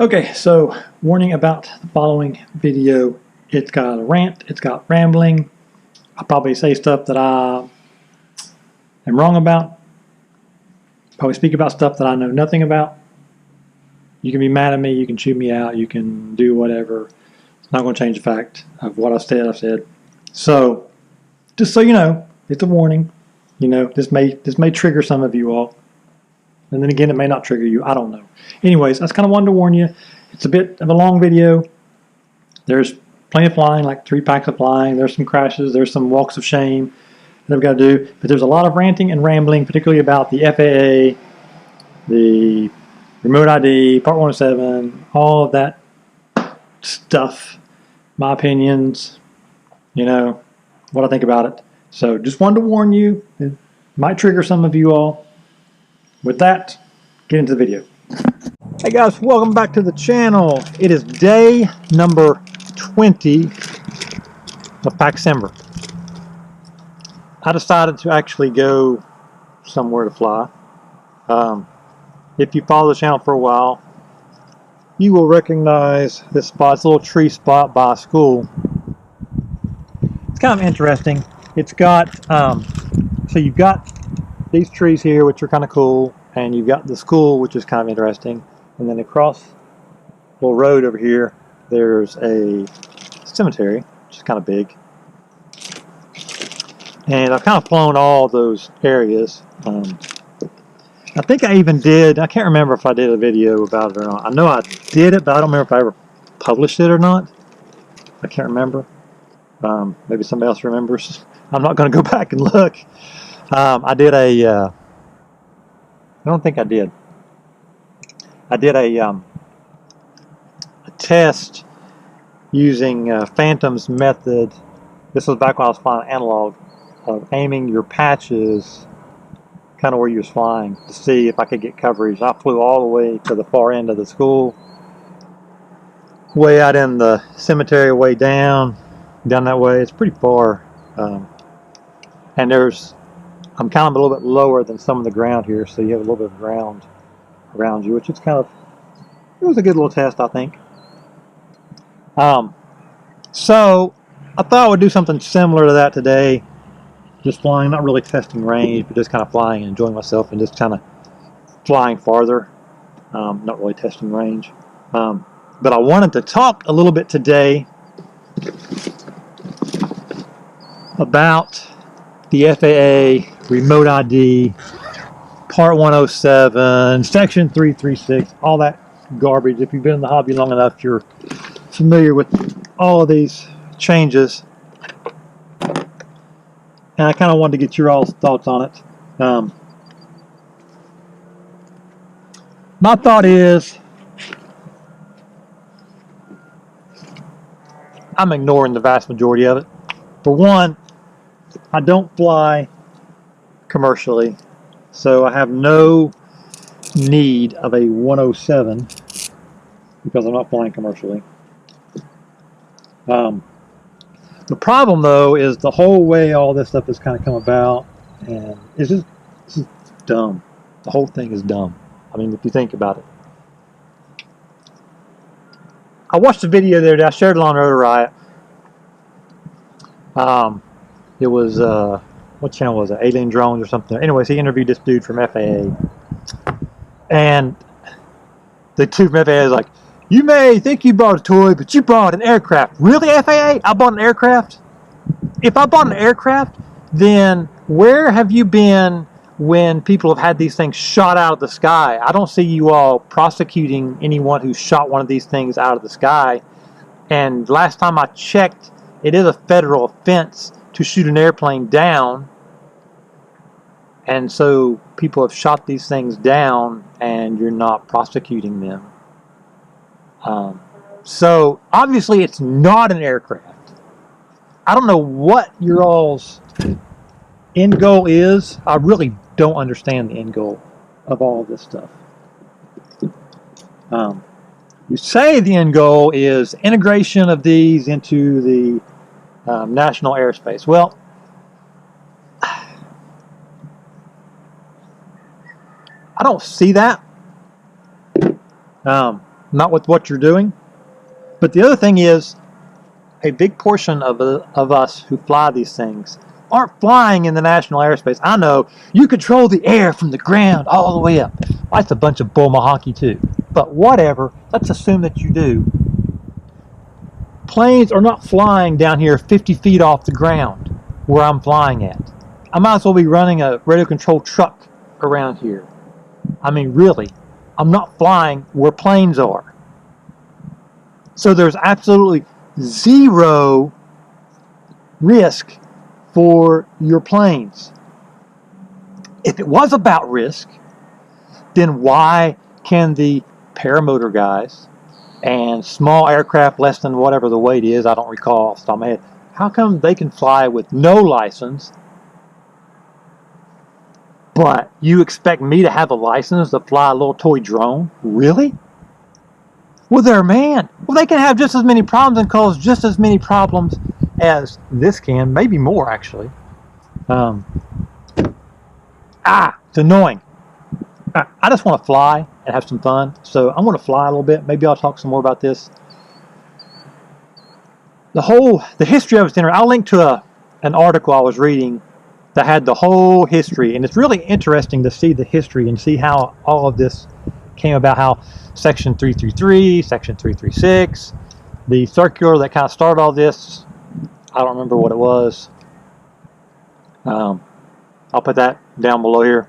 Okay, so warning about the following video. It's got a rant, it's got rambling. I'll probably say stuff that I am wrong about. Probably speak about stuff that I know nothing about. You can be mad at me, you can chew me out, you can do whatever. It's not going to change the fact of what I've said. So, just so you know, it's a warning. You know, this may trigger some of you all. And then again, it may not trigger you. I don't know. Anyways, I just kind of wanted to warn you. It's a bit of a long video. There's plenty of flying, like 3 packs of flying. There's some crashes. There's some walks of shame that I've got to do. But there's a lot of ranting and rambling, particularly about the FAA, the remote ID, Part 107, all of that stuff. My opinions, you know, what I think about it. So just wanted to warn you. It might trigger some of you all. With that, get into the video. Hey guys, welcome back to the channel. It is day number 20 of Paxember. I decided to actually go somewhere to fly. If you follow the channel for a while, you will recognize this spot. It's a little tree spot by a school. It's kind of interesting. It's got, so you've got these trees here, which are kind of cool, and you've got the school, which is kind of interesting, and then across the little road over here, there's a cemetery, which is kind of big. And I've kind of flown all those areas. I think I even did, I can't remember if I did a video about it or not. I know I did it, but I don't remember if I ever published it or not. I can't remember. Maybe somebody else remembers. I'm not going to go back and look. I did a, I don't think I did. I did a test using Phantom's method. This was back when I was flying analog, of aiming your patches kind of where you was flying to see if I could get coverage. I flew all the way to the far end of the school, way out in the cemetery, way down that way. It's pretty far. And I'm kind of a little bit lower than some of the ground here, so you have a little bit of ground around you, which is kind of, it was a good little test, I think. So I thought I would do something similar to that today, just flying, not really testing range, but just kind of flying and enjoying myself and just kind of flying farther, not really testing range. But I wanted to talk a little bit today about the FAA, remote ID, Part 107, Section 336, all that garbage. If you've been in the hobby long enough, you're familiar with all of these changes. And I kind of wanted to get your all's thoughts on it. My thought is, I'm ignoring the vast majority of it. For one, I don't fly commercially, so I have no need of a 107 because I'm not flying commercially. The problem though is the whole way all this stuff has kind of come about, and it's just dumb. The whole thing is dumb. I mean, if you think about it. I watched a video there that I shared it on Rotor Riot. It was, what channel was it? Alien Drones or something. Anyways, he interviewed this dude from FAA. And the dude from FAA is like, you may think you bought a toy, but you bought an aircraft. Really, FAA? I bought an aircraft? If I bought an aircraft, then where have you been when people have had these things shot out of the sky? I don't see you all prosecuting anyone who shot one of these things out of the sky. And last time I checked, it is a federal offense to shoot an airplane down, and so people have shot these things down and you're not prosecuting them. So obviously it's not an aircraft. I don't know what your all's end goal is. I really don't understand the end goal of all of this stuff. You say the end goal is integration of these into the national airspace. Well, I don't see that. not with what you're doing. But the other thing is, a big portion of us who fly these things aren't flying in the national airspace. I know you control the air from the ground all the way up. That's a bunch of bull malarkey too. But whatever, let's assume that you do. Planes are not flying down here 50 feet off the ground where I'm flying at. I might as well be running a radio controlled truck around here. I mean, really, I'm not flying where planes are. So there's absolutely zero risk for your planes. If it was about risk, then why can the paramotor guys and small aircraft less than whatever the weight is, I don't recall off the top of my head, how come they can fly with no license, but you expect me to have a license to fly a little toy drone? Really? Well, they're man. Well, they can have just as many problems and cause just as many problems as this can, maybe more actually. It's annoying. I just want to fly and have some fun, so I'm going to fly a little bit. Maybe I'll talk some more about this. The history of it's interesting. I'll link to an article I was reading that had the whole history, and it's really interesting to see the history and see how all of this came about, how Section 333, Section 336, the circular that kind of started all this, I don't remember what it was. I'll put that down below here.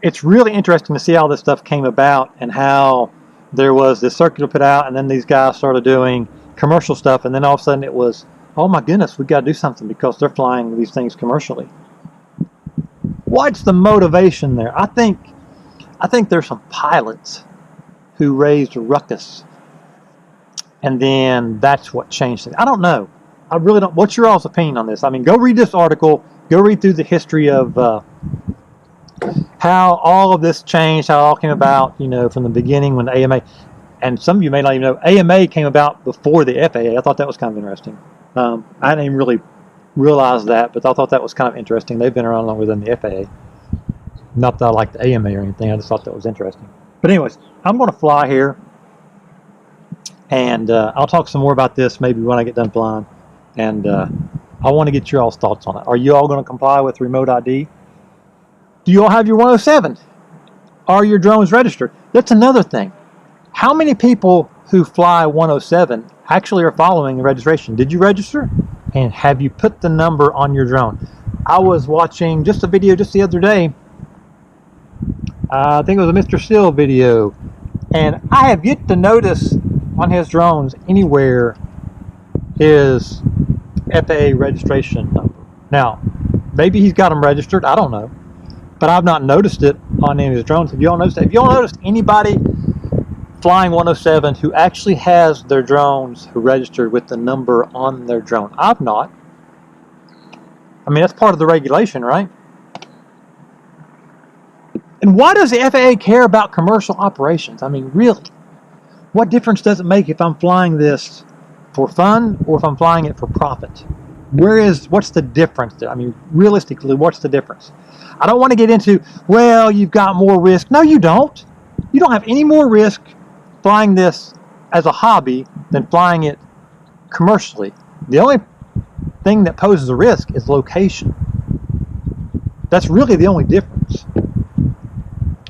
It's really interesting to see how this stuff came about and how there was this circular put out, and then these guys started doing commercial stuff, and then all of a sudden it was, oh my goodness, we got to do something because they're flying these things commercially. What's the motivation there? I think there's some pilots who raised a ruckus, and then that's what changed it. I don't know. I really don't. What's your all's opinion on this? I mean, go read this article. Go read through the history of how all of this changed, how it all came about, you know, from the beginning when the AMA, and some of you may not even know, AMA came about before the FAA. I thought that was kind of interesting. I didn't even really realize that, but I thought that was kind of interesting. They've been around longer than the FAA. Not that I like the AMA or anything, I just thought that was interesting. But anyways, I'm going to fly here, and I'll talk some more about this maybe when I get done flying, and I want to get your all's thoughts on it. Are you all going to comply with remote ID? Do you all have your 107? Are your drones registered? That's another thing. How many people who fly 107 actually are following the registration? Did you register? And have you put the number on your drone? I was watching just a video just the other day. I think it was a Mr. Still video. And I have yet to notice on his drones anywhere his FAA registration number. Now, maybe he's got them registered. I don't know. But I've not noticed it on any of his drones. Have you all noticed that? Have you all noticed anybody flying 107 who actually has their drones registered with the number on their drone? I've not. I mean, that's part of the regulation, right? And why does the FAA care about commercial operations? I mean, really? What difference does it make if I'm flying this for fun or if I'm flying it for profit? What's the difference? I mean, realistically, what's the difference? I don't want to get into, well, you've got more risk. No, you don't. You don't have any more risk flying this as a hobby than flying it commercially. The only thing that poses a risk is location. That's really the only difference.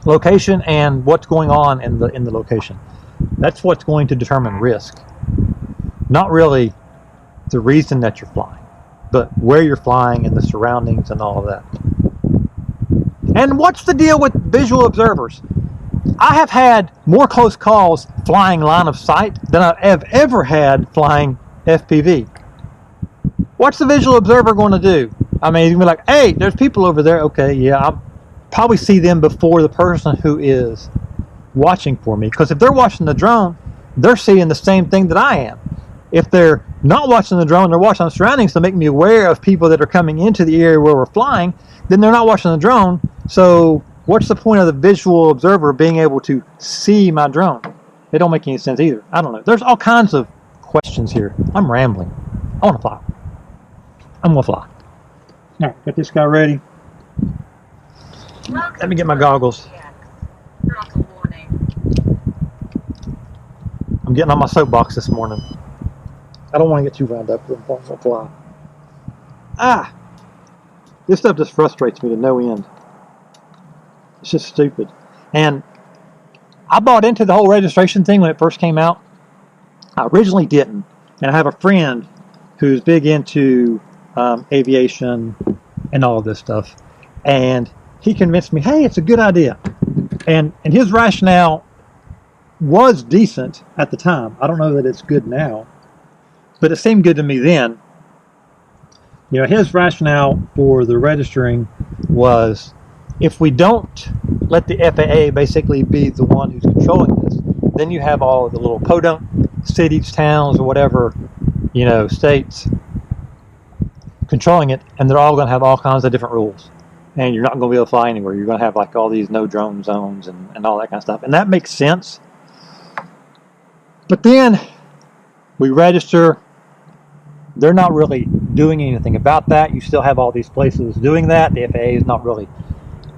Location and what's going on in the location. That's what's going to determine risk. Not really the reason that you're flying, but where you're flying and the surroundings and all of that. And what's the deal with visual observers? I have had more close calls flying line of sight than I have ever had flying FPV. What's the visual observer going to do? I mean, he's going to be like, hey, there's people over there. Okay, yeah, I'll probably see them before the person who is watching for me. Because if they're watching the drone, they're seeing the same thing that I am. If they're not watching the drone, they're watching the surroundings to make me aware of people that are coming into the area where we're flying, then they're not watching the drone. So what's the point of the visual observer being able to see my drone? It don't make any sense either. I don't know. There's all kinds of questions here. I'm rambling. I want to fly. I'm going to fly. All right, got this guy ready. Let me get my goggles. Throttle warning. I'm getting on my soapbox this morning. I don't want to get too wound up with a fly. Ah! This stuff just frustrates me to no end. It's just stupid. And I bought into the whole registration thing when it first came out. I originally didn't. And I have a friend who's big into aviation and all of this stuff. And he convinced me, hey, it's a good idea. And his rationale was decent at the time. I don't know that it's good now, but it seemed good to me then. You know, his rationale for the registering was, if we don't let the FAA basically be the one who's controlling this, then you have all of the little podunk cities, towns, or whatever, you know, states controlling it, and they're all going to have all kinds of different rules. And you're not going to be able to fly anywhere. You're going to have like all these no drone zones and all that kind of stuff. And that makes sense. But then we register. They're not really doing anything about that. You still have all these places doing that. The FAA is not really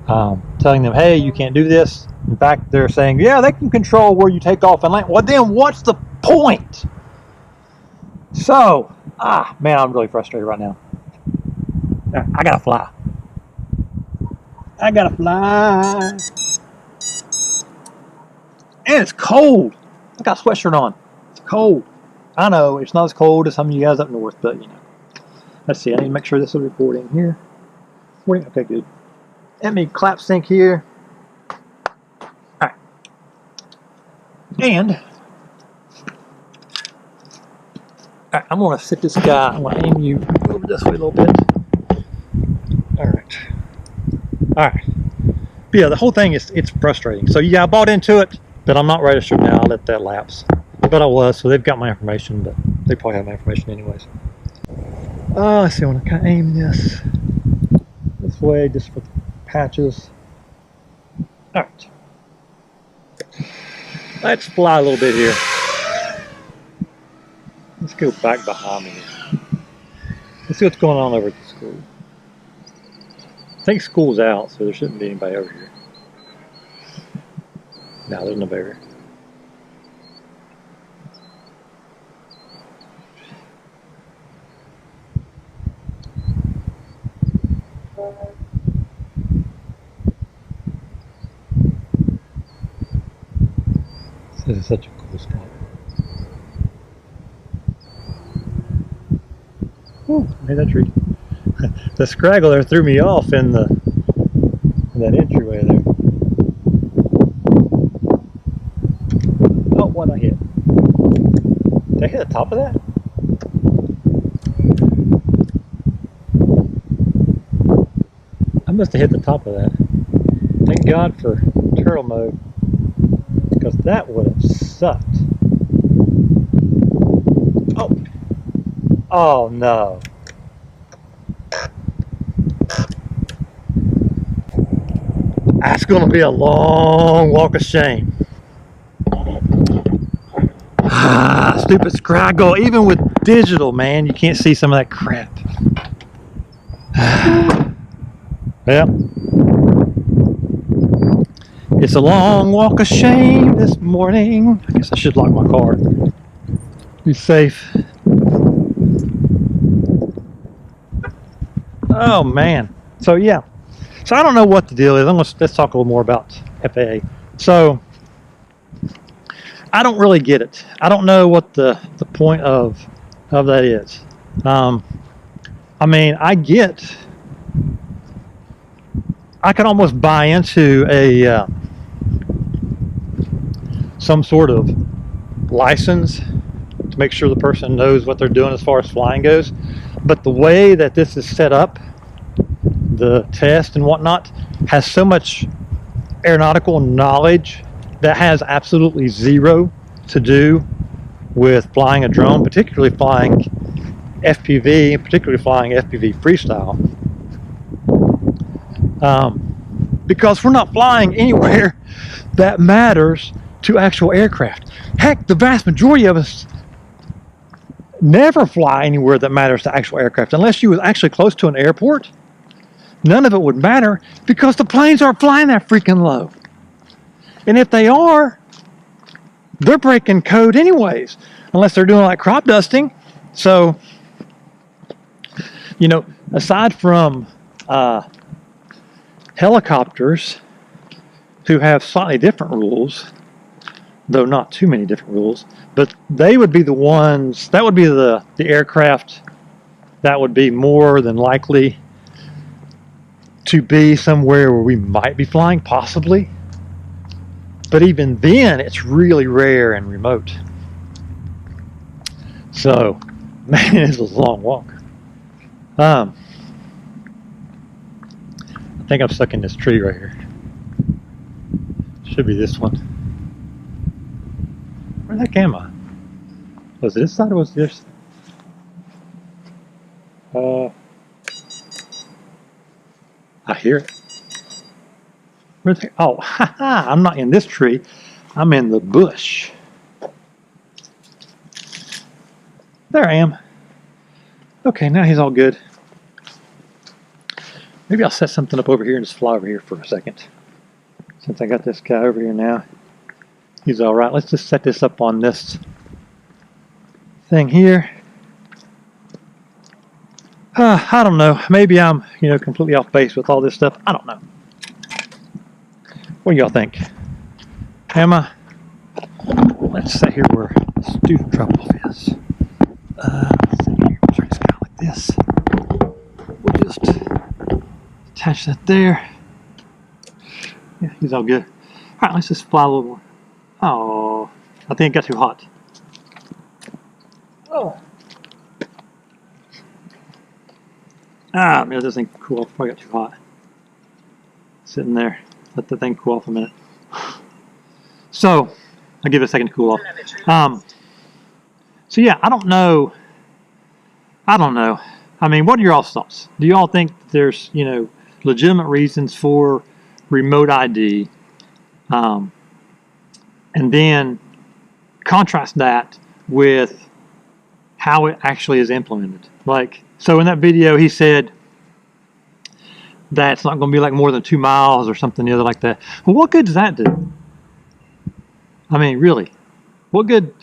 telling them, hey, you can't do this. In fact, they're saying, yeah, they can control where you take off and land. Well, then what's the point? So, man, I'm really frustrated right now. I gotta fly. I gotta fly. And it's cold. I got a sweatshirt on. It's cold. I know it's not as cold as some of you guys up north, but you know. Let's see. I need to make sure this is recording here. Okay, good. Let me clap sync here. All right. And I'm going to sit this guy. I'm going to aim you over this way a little bit. All right. All right. But yeah, the whole thing is, it's frustrating. So yeah, I bought into it, but I'm not registered now. I'll let that lapse. But I was, so they've got my information, but they probably have my information anyways. Let's see, I want to kind of aim this way just for the patches. All right. Let's fly a little bit here. Let's go back behind me. Let's see what's going on over at the school. I think school's out, so there shouldn't be anybody over here. No, there's nobody over here. This is such a cool spot. Oh, I made that tree. The scraggle there threw me off in that entryway there. Oh, what I hit? Did I hit the top of that? I must have hit the top of that. Thank God for turtle mode, because that would have sucked. Oh no. That's going to be a long walk of shame. Stupid scraggle. Even with digital, man, you can't see some of that crap. Well, it's a long walk of shame this morning. I guess I should lock my car. Be safe. Oh man. So yeah. So I don't know what the deal is. Let's talk a little more about FAA. So I don't really get it. I don't know what the point of that is. I mean, I can almost buy into a some sort of license to make sure the person knows what they're doing as far as flying goes. But the way that this is set up, the test and whatnot, has so much aeronautical knowledge that has absolutely zero to do with flying a drone, particularly flying FPV, particularly flying FPV freestyle. Because we're not flying anywhere that matters to actual aircraft. Heck, the vast majority of us never fly anywhere that matters to actual aircraft. Unless you was actually close to an airport, none of it would matter because the planes aren't flying that freaking low. And if they are, they're breaking code anyways, unless they're doing like crop dusting. So, you know, aside from helicopters who have slightly different rules, though not too many different rules, but they would be the ones, that would be the aircraft that would be more than likely to be somewhere where we might be flying, possibly. But even then, it's really rare and remote. So, man, this was a long walk. I think I'm stuck in this tree right here. Should be this one. Where the heck am I? Was it this side or was it this? I hear it. Where's the, oh, haha, I'm not in this tree. I'm in the bush. There I am. Okay, now he's all good. Maybe I'll set something up over here and just fly over here for a second. Since I got this guy over here now. He's all right. Let's just set this up on this thing here. I don't know. Maybe I'm, you know, completely off base with all this stuff. I don't know. What do y'all think? Am I? Let's sit here where student drop-off is. Let's sit here. Turn this guy like this. We'll just attach that there. Yeah, he's all good. All right, let's just fly a little more. Oh, I think it got too hot. Oh. Ah, man, this thing cool off. Probably got too hot. Sitting there. Let the thing cool off a minute. So, I'll give it a second to cool off. So yeah, I don't know. I mean, what are your all's thoughts? Do you all think that there's, you know, legitimate reasons for remote ID? And then contrast that with how it actually is implemented. Like, so in that video, he said that it's not going to be like more than 2 miles or something the other like that. Well, what good does that do? I mean, really, what good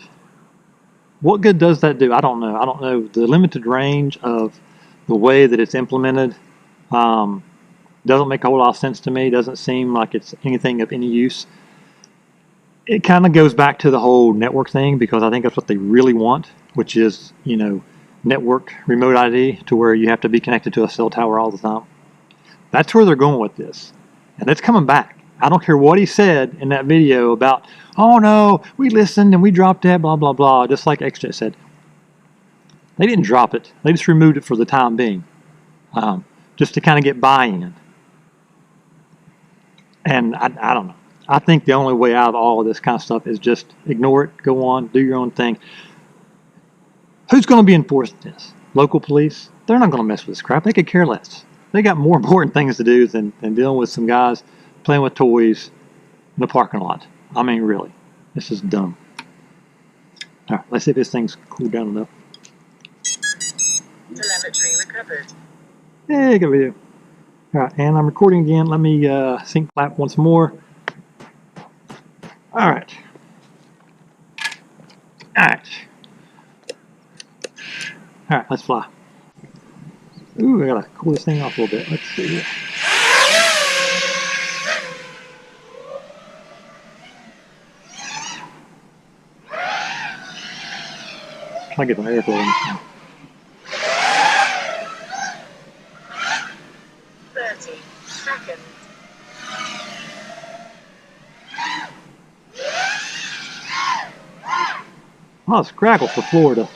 does that do? I don't know. I don't know. The limited range of the way that it's implemented doesn't make a whole lot of sense to me. Doesn't seem like it's anything of any use. It kind of goes back to the whole network thing, because I think that's what they really want, which is, you know, network remote ID, to where you have to be connected to a cell tower all the time. That's where they're going with this, and it's coming back. I don't care what he said in that video about, oh no, we listened and we dropped that, blah blah blah, just like XJ said. They didn't drop it. They just removed it for the time being, just to kind of get buy-in. And I don't know. I think the only way out of all of this kind of stuff is just ignore it, go on, do your own thing. Who's going to be enforcing this? Local police? They're not going to mess with this crap. They could care less. They got more important things to do than dealing with some guys playing with toys in the parking lot. I mean, really. This is dumb. All right, let's see if this thing's cooled down enough. Telemetry recovered. Hey, good video. All right, and I'm recording again. Let me sync flap once more. All right. All right. All right, let's fly. Ooh, I gotta cool this thing off a little bit. Let's see here. Try to get my air flow in this thing. 30 seconds. Oh, it's crackle for Florida.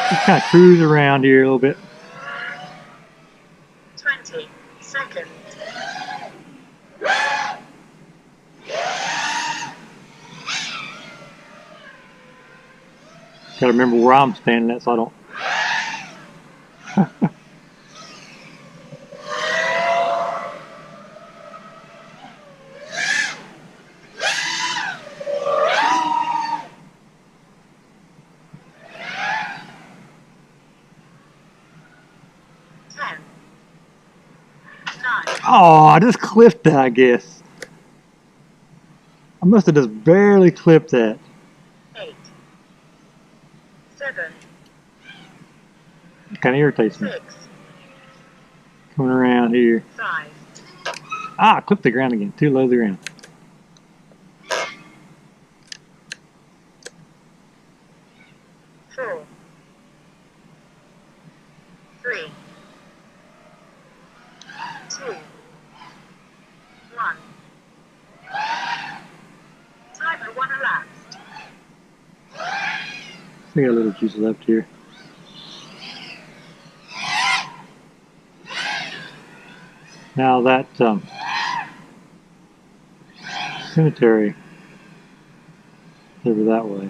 Just kind of cruise around here a little bit. 20 seconds. Gotta remember where I'm standing at so I don't. Oh, I just clipped that, I guess. I must have just barely clipped that. 8, 7, It kind of irritates me. 6, Coming around here. 5, Ah, I clipped the ground again. Too low to the ground. 4, 3, 2, 1. Timer 1 elapsed. We got a little juice left here. Now that cemetery is over that way.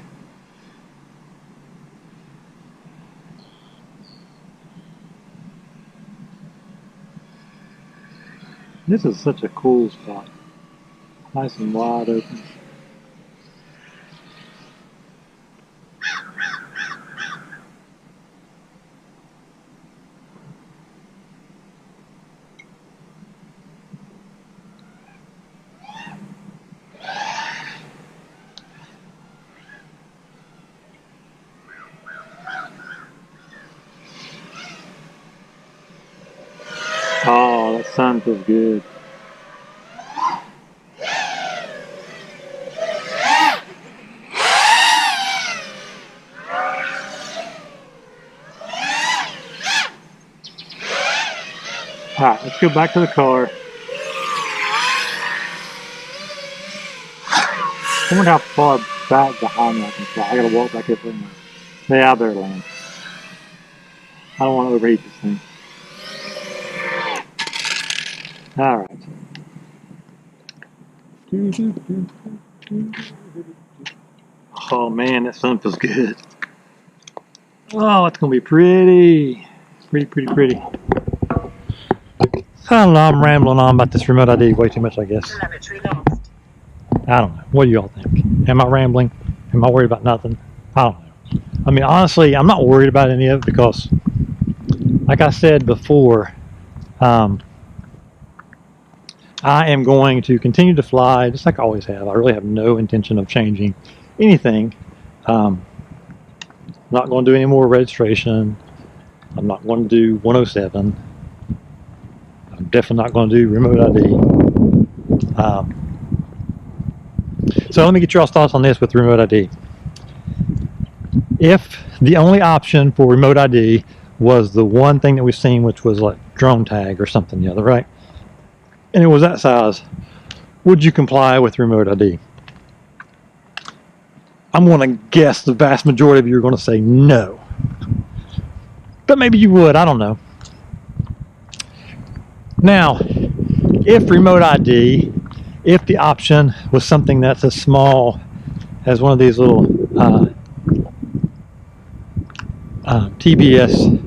This is such a cool spot. Nice and wide open. Oh, that sun feels good. Alright, let's go back to the car. I wonder how far back behind me I can fly. I gotta walk back up there now. Yeah, I better land. I don't want to overheat this thing. Alright. Oh man, that sun feels good. Oh, it's gonna be pretty. Pretty. I don't know, I'm rambling on about this remote ID way too much, I guess. Telemetry lost. I don't know. What do y'all think? Am I rambling? Am I worried about nothing? I don't know. I mean, honestly, I'm not worried about any of it because, like I said before, I am going to continue to fly just like I always have. I really have no intention of changing anything. I'm not going to do any more registration. I'm not going to do 107. I'm definitely not going to do remote ID. So let me get your thoughts on this with remote ID. If the only option for remote ID was the one thing that we've seen, which was like drone tag or something the other, right? And it was that size, would you comply with remote ID? I'm going to guess the vast majority of you are going to say no. But maybe you would, I don't know. Now, if remote ID, if the option was something that's as small as one of these little TBS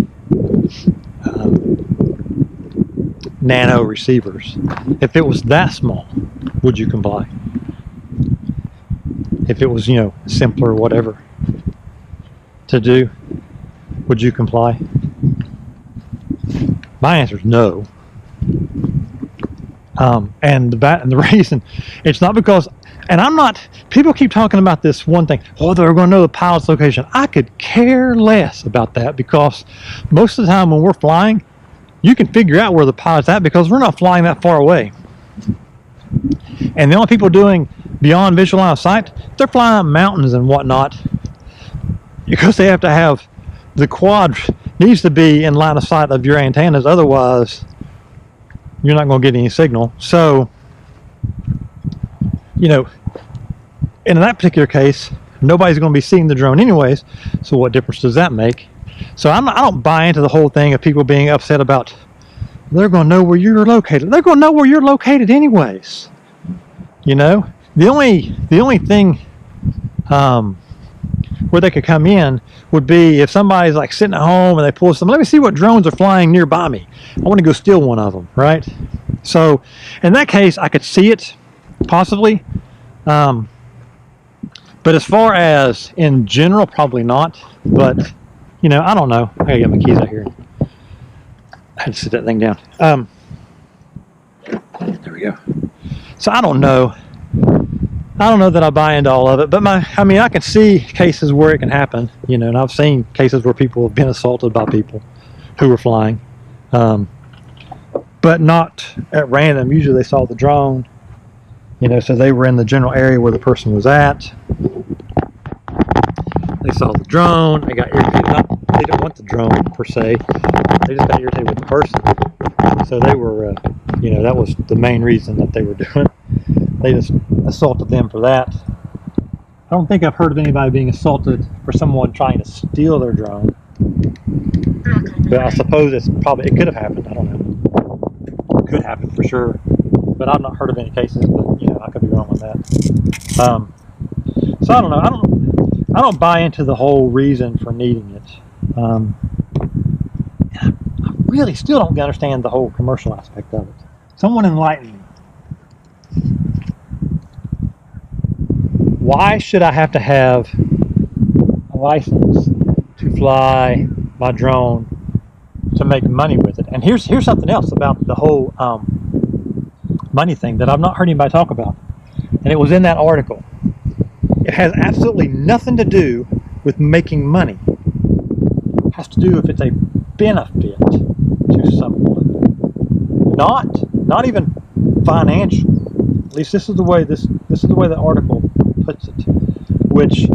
Nano receivers, if it was that small, would you comply? If it was, you know, simpler or whatever to do, would you comply? My answer is no. And the reason, it's not because, and I'm not, people keep talking about this one thing, oh, they're going to know the pilot's location. I could care less about that because most of the time when we're flying, you can figure out where the pilot's at because we're not flying that far away. And the only people doing beyond visual line of sight, they're flying up mountains and whatnot because they have to have, the quad needs to be in line of sight of your antennas, otherwise you're not going to get any signal. So, you know, in that particular case, nobody's going to be seeing the drone anyways, so what difference does that make? So I don't buy into the whole thing of people being upset about they're going to know where you're located. They're going to know where you're located anyways. You know, the only thing where they could come in would be if somebody's like sitting at home and they pull some, let me see what drones are flying nearby me. I want to go steal one of them, right? So in that case, I could see it possibly. But as far as in general, probably not. But, you know, I don't know. I gotta get my keys out here. I had to sit that thing down. There we go. So I don't know. I don't know that I buy into all of it, but I mean, I can see cases where it can happen, you know, and I've seen cases where people have been assaulted by people who were flying, but not at random. Usually they saw the drone, you know, so they were in the general area where the person was at. They saw the drone, they got irritated. They didn't want the drone per se, they just got irritated with the person. So they were, you know, that was the main reason that they were doing it. They just assaulted them for that. I don't think I've heard of anybody being assaulted for someone trying to steal their drone. But I suppose it could have happened. I don't know. It could happen for sure. But I've not heard of any cases, but you know, I could be wrong on that. So I don't know. I don't buy into the whole reason for needing it. And I really still don't understand the whole commercial aspect of it. Someone enlighten me. Why should I have to have a license to fly my drone to make money with it? And here's something else about the whole money thing that I've not heard anybody talk about. And it was in that article. It has absolutely nothing to do with making money. It has to do if it's a benefit to someone. Not even financial. At least this is the way the article puts it, which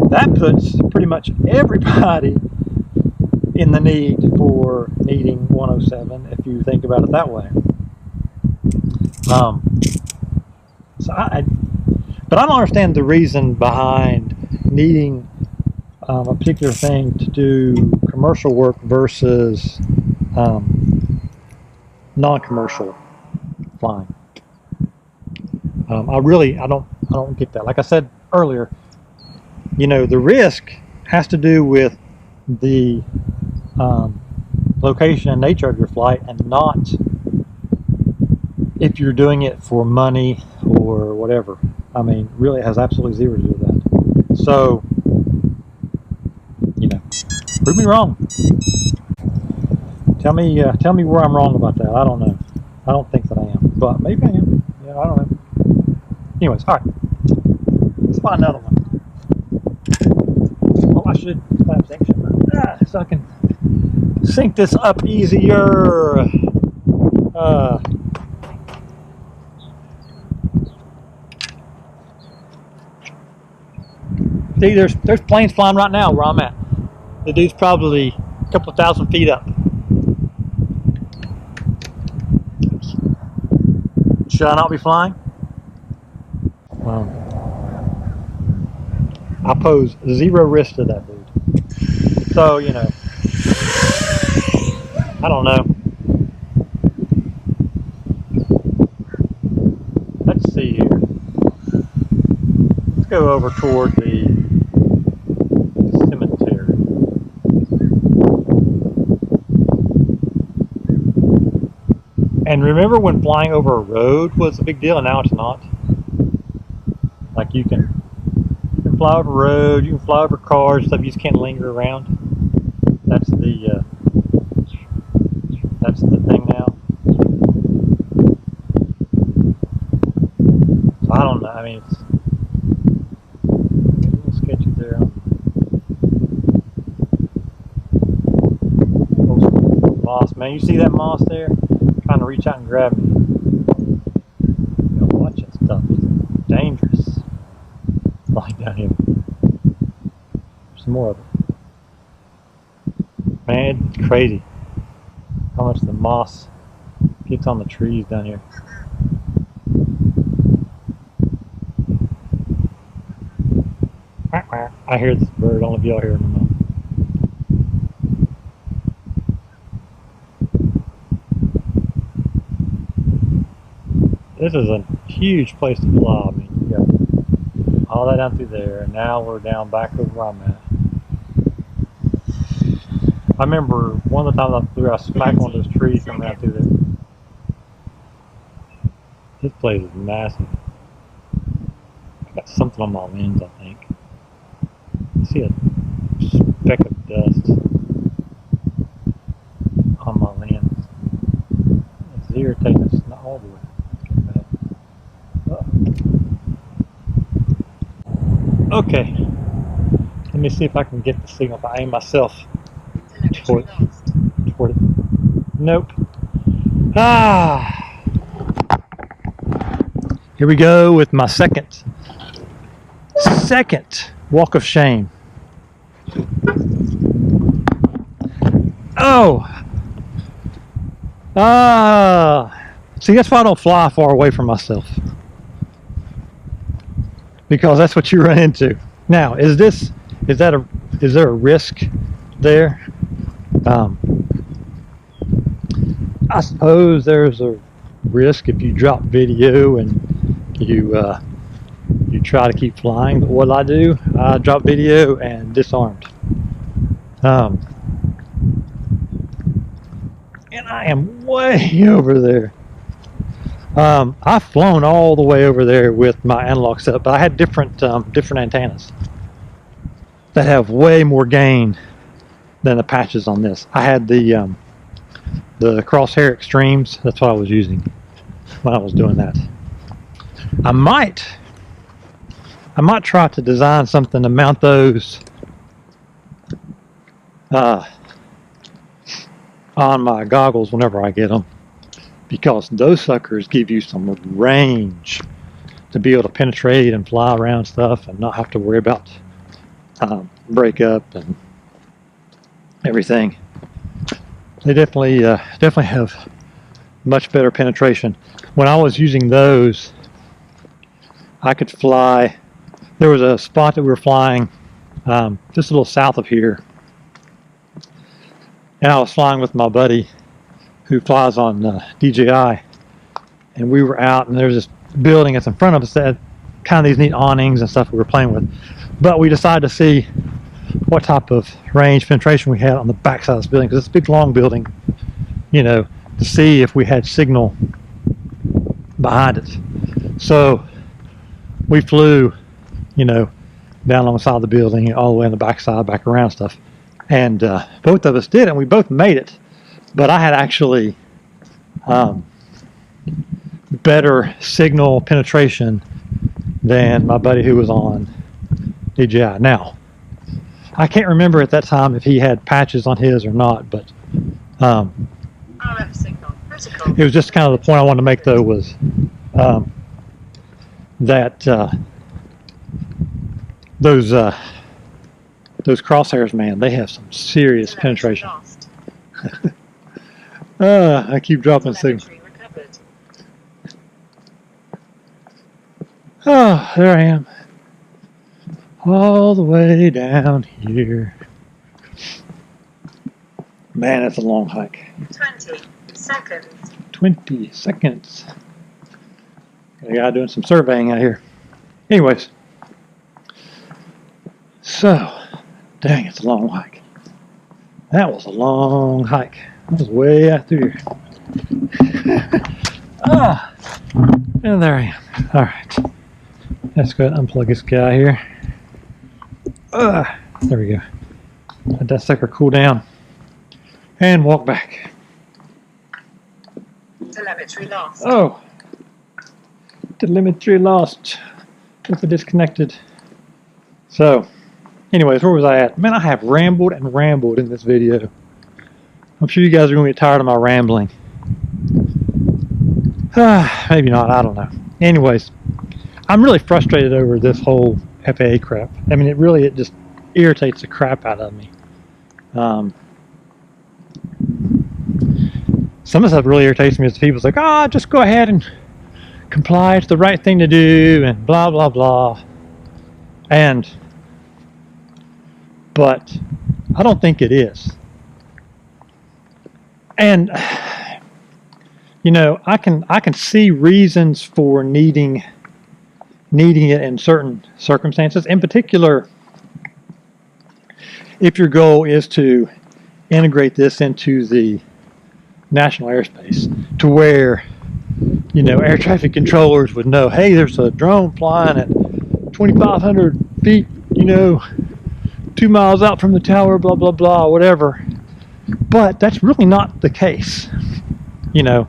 that puts pretty much everybody in the need for needing 107 if you think about it that way. But I don't understand the reason behind needing a particular thing to do commercial work versus non-commercial flying. I don't get that. Like I said earlier, you know, the risk has to do with the location and nature of your flight, and not if you're doing it for money or whatever. I mean, really, it has absolutely zero to do with that. So, you know, prove me wrong. Tell me where I'm wrong about that. I don't know. I don't think that I am, but maybe I am. Yeah, I don't know. Anyways, all right. Let's find another one. Oh, I should clap sync so I can sync this up easier. See, there's planes flying right now where I'm at. The dude's probably a couple thousand feet up. Should I not be flying? I pose zero risk to that dude. So, you know, I don't know. Let's see here. Let's go over toward the cemetery. And remember when flying over a road was a big deal, and now it's not? Like you can fly over a road, you can fly over cars, stuff, you just can't linger around. That's the thing now. So I don't know. I mean, it's a little sketchy there. Moss, man, you see that moss there? Trying to reach out and grab me. You know, watch that stuff. It's dangerous. Lying down here. There's some more of it. Man, it's crazy how much the moss gets on the trees down here. I hear this bird. I don't know if y'all hear him or not. This is a huge place to fly. I mean, you got all that down through there, and now we're down back over where I'm at. I remember one of the times I flew, I smacked one of those trees coming out through there. This place is massive. I got something on my lens, I think. I see a speck of dust on my lens. It's irritating. It's not all the way. Okay. Let me see if I can get the signal if I aim myself toward it. Nope. Ah. Here we go with my second walk of shame. Oh. See, that's why I don't fly far away from myself, because that's what you run into. Now, is there a risk there? I suppose there's a risk if you drop video and you try to keep flying. But what I do, I drop video and disarmed. And I am way over there. I've flown all the way over there with my analog setup, but I had different antennas that have way more gain than the patches on this. I had the Crosshair Extremes. That's what I was using when I was doing that. I might try to design something to mount those on my goggles whenever I get them, because those suckers give you some range to be able to penetrate and fly around stuff and not have to worry about breakup and everything. They definitely have much better penetration. When I was using those, I could fly. There was a spot that we were flying just a little south of here, and I was flying with my buddy who flies on DJI, and we were out, and there's this building that's in front of us that had kind of these neat awnings and stuff we were playing with. But we decided to see what type of range penetration we had on the back side of this building, because it's a big long building, you know, to see if we had signal behind it. So we flew, you know, down along the side of the building, all the way on the back side, back around stuff. And both of us did, and we both made it. But I had actually better signal penetration than my buddy who was on DJI. Now, I can't remember at that time if he had patches on his or not, but RF signal critical. it was just kind of the point I wanted to make, though, was that those crosshairs, man, they have some serious penetration. I keep dropping signal. Oh, there I am. All the way down here. Man, it's a long hike. 20 seconds. 20 seconds. Got a guy doing some surveying out here. Anyways. So, dang, it's a long hike. That was a long hike. That was way out through here. And there I am. Alright. Let's go ahead and unplug this guy here. There we go. Let that sucker cool down. And walk back. Telemetry lost. Oh. Telemetry lost. If it disconnected. So, anyways, where was I at? Man, I have rambled and rambled in this video. I'm sure you guys are going to get tired of my rambling. Maybe not, I don't know. Anyways, I'm really frustrated over this whole FAA crap. I mean, it just irritates the crap out of me. Some of the stuff really irritates me is people's like, just go ahead and comply, it's the right thing to do, and blah, blah, blah. But I don't think it is. And, you know, I can see reasons for needing it in certain circumstances. In particular, if your goal is to integrate this into the national airspace, to where, you know, air traffic controllers would know, hey, there's a drone flying at 2,500 feet, you know, 2 miles out from the tower, blah, blah, blah, whatever. But that's really not the case. You know,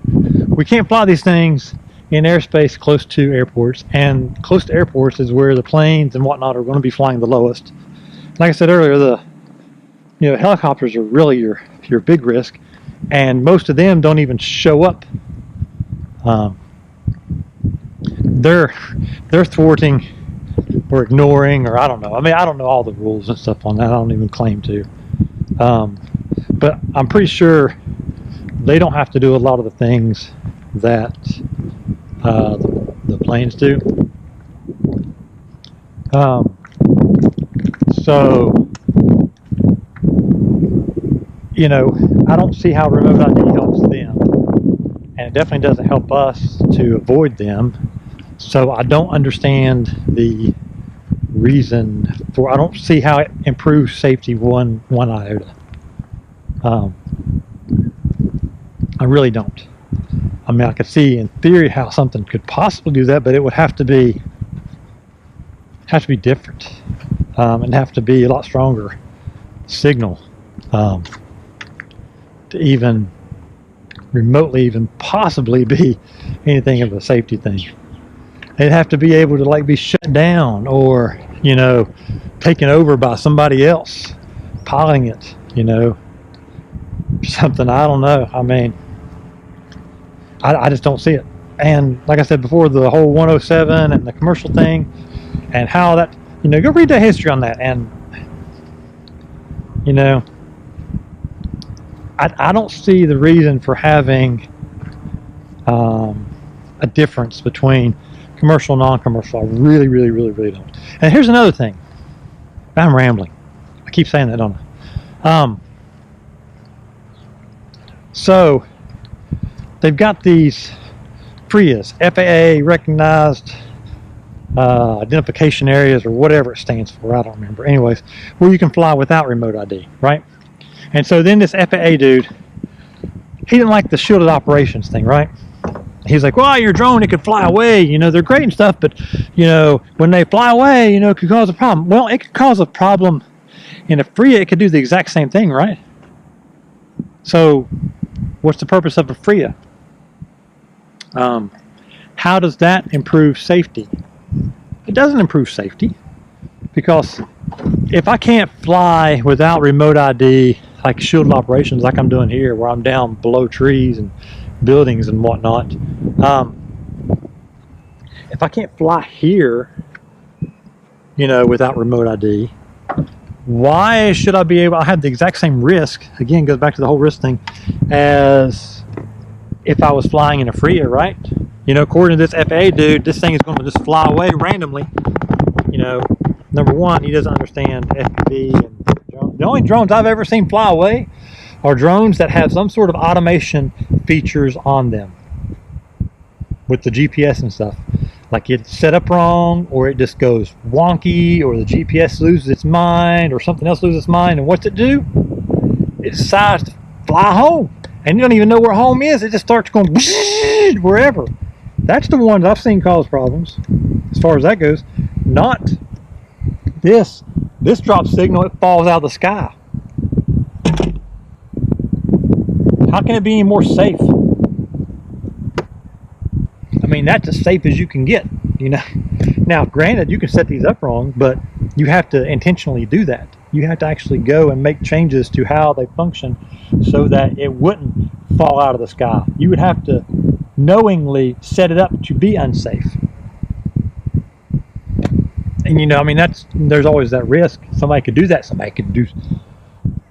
we can't fly these things in airspace close to airports, and close to airports is where the planes and whatnot are going to be flying the lowest. Like I said earlier, the helicopters are really your big risk, and most of them don't even show up. They're thwarting or ignoring, or I don't know. I mean, I don't know all the rules and stuff on that. I don't even claim to. But I'm pretty sure they don't have to do a lot of the things that the planes do. So, I don't see how remote ID helps them, and it definitely doesn't help us to avoid them. So I don't understand the reason for. I don't see how it improves safety one iota. I really don't. I mean, I could see in theory how something could possibly do that, but it would have to be different, and have to be a lot stronger signal to even remotely even possibly be anything of a safety thing. It'd have to be able to like be shut down, or taken over by somebody else piloting it, something. I don't know. I mean, I just don't see it. And like I said before, the whole 107 and the commercial thing, and how that, go read the history on that. And I don't see the reason for having a difference between commercial and non-commercial. I really, really, really, really don't. And here's another thing. I'm rambling. I keep saying that, don't I? So they've got these FRIAs, FAA recognized identification areas, or whatever it stands for. I don't remember. Anyways, where you can fly without remote ID, right? And so then this FAA dude, he didn't like the shielded operations thing, right? He's like, well, your drone, it could fly away. They're great and stuff, but, when they fly away, it could cause a problem. Well, it could cause a problem in a FRIA. It could do the exact same thing, right? So what's the purpose of a FRIA? How does that improve safety? It doesn't improve safety, because if I can't fly without remote ID, like shielded operations like I'm doing here, where I'm down below trees and buildings and whatnot, if I can't fly here, without remote ID, why should I be able? I have the exact same risk. Again, goes back to the whole risk thing, as if I was flying in a FRIA, right? According to this FAA dude, this thing is going to just fly away randomly. Number one, he doesn't understand FPV and drones. The only drones I've ever seen fly away are drones that have some sort of automation features on them with the GPS and stuff. Like it's set up wrong, or it just goes wonky, or the GPS loses its mind, or something else loses its mind. And what's it do? It decides to fly home. And you don't even know where home is. It just starts going wherever. That's the ones I've seen cause problems, as far as that goes. Not this drop signal. It falls out of the sky. How can it be any more safe? I mean, that's as safe as you can get, Now, granted, you can set these up wrong, but you have to intentionally do that. You have to actually go and make changes to how they function so that it wouldn't fall out of the sky. You would have to knowingly set it up to be unsafe. And I mean, there's always that risk. Somebody could do that.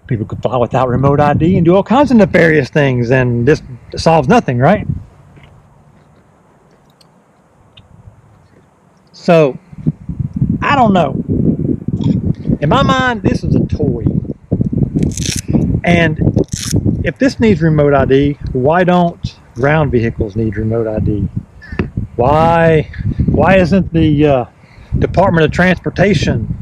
People could fly without remote ID and do all kinds of nefarious things, and this solves nothing, right? So, I don't know. In my mind, this is a toy. And if this needs remote ID, why don't ground vehicles need remote ID? Why isn't the Department of Transportation,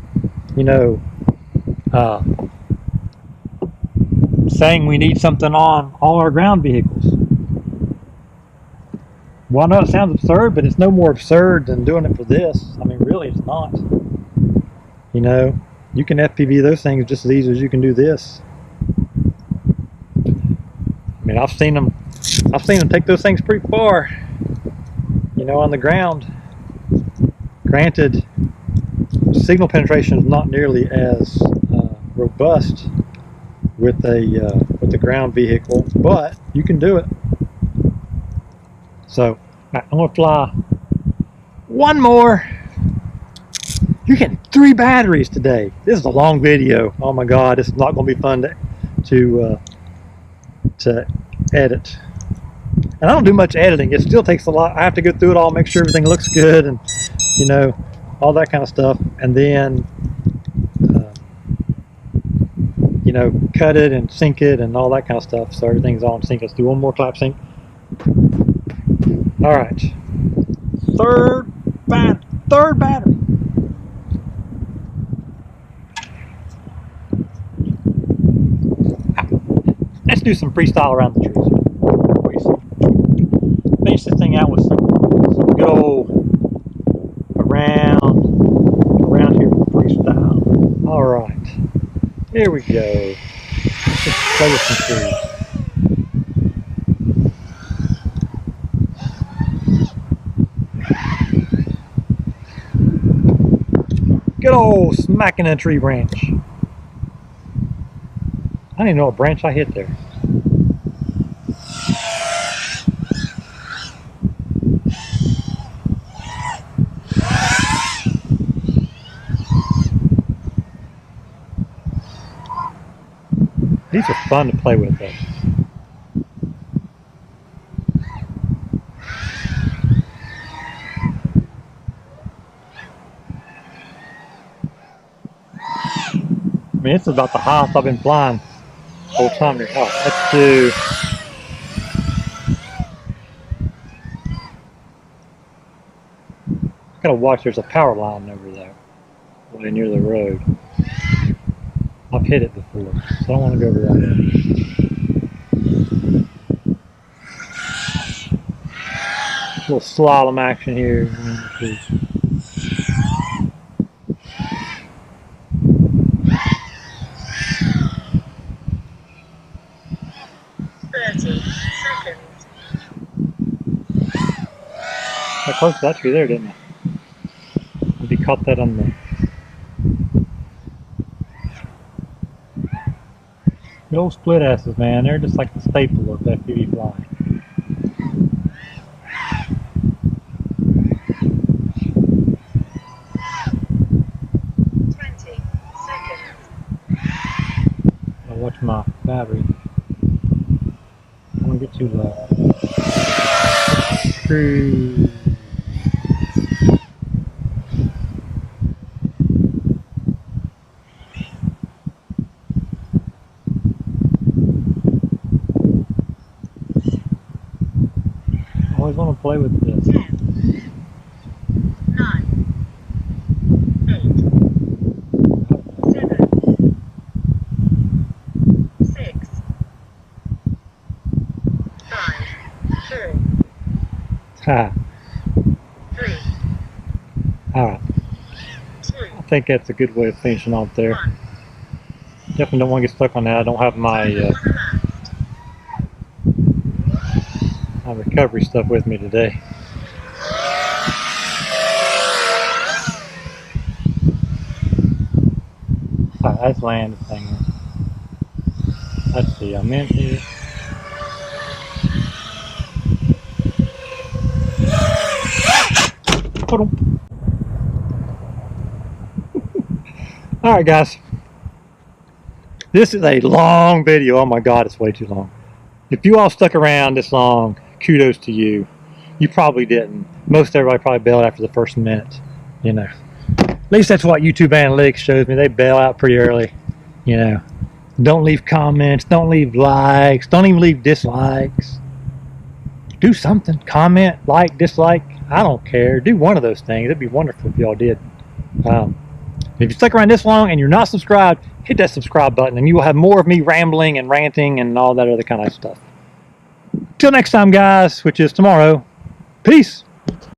saying we need something on all our ground vehicles? Well, I know it sounds absurd, but it's no more absurd than doing it for this. I mean, really, it's not. You can FPV those things just as easy as you can do this. I mean, I've seen them take those things pretty far. know, on the ground, granted, signal penetration is not nearly as robust with the ground vehicle, but you can do it. So I'm gonna fly one more. You're getting 3 batteries today. This is a long video. Oh my God, this is not gonna be fun to edit. And I don't do much editing. It still takes a lot. I have to go through it all, make sure everything looks good, and you know, all that kind of stuff, and then you know, cut it and sync it and all that kind of stuff, so everything's all in sync. Let's do one more clap sync. All right, third battery. Let's do some freestyle around the trees. Finish this thing out with some good old around here with freestyle. All right, here we go. Let's just play with some trees. Good old smacking a tree branch. I didn't even know what branch I hit there. These are fun to play with though. I mean, it's about the highest I've been flying the whole time. Oh, let's do. Gotta watch, there's a power line over there, way near the road. I've hit it before, so I don't want to go over that way. A little slalom action here. 30 seconds. I close to that tree there, didn't I? Maybe caught that on the. The old split asses, man, they're just like the staple of FPV flying. I'll watch my battery. I don't want to get too low. Cruise. I always want to play with this. 10, 9, 8, 7, 6, 5, 4, Ha. 3, Alright. 2, I think that's a good way of finishing off there. 1. Definitely don't want to get stuck on that. I don't have my my recovery stuff with me today. Alright, let's land the thing. Let's see, I'm in here. Alright guys, this is a long video. Oh my God, it's way too long. If you all stuck around this long, kudos to you. You probably didn't. Most everybody probably bailed after the first minute, you know. At least that's what YouTube analytics shows me. They bail out pretty early, you know. Don't leave comments, don't leave likes, don't even leave dislikes. Do something. Comment, like, dislike, I don't care. Do one of those things. It'd be wonderful if y'all did. If you stuck around this long and you're not subscribed, hit that subscribe button and you will have more of me rambling and ranting and all that other kind of stuff. Till next time guys, which is tomorrow. Peace.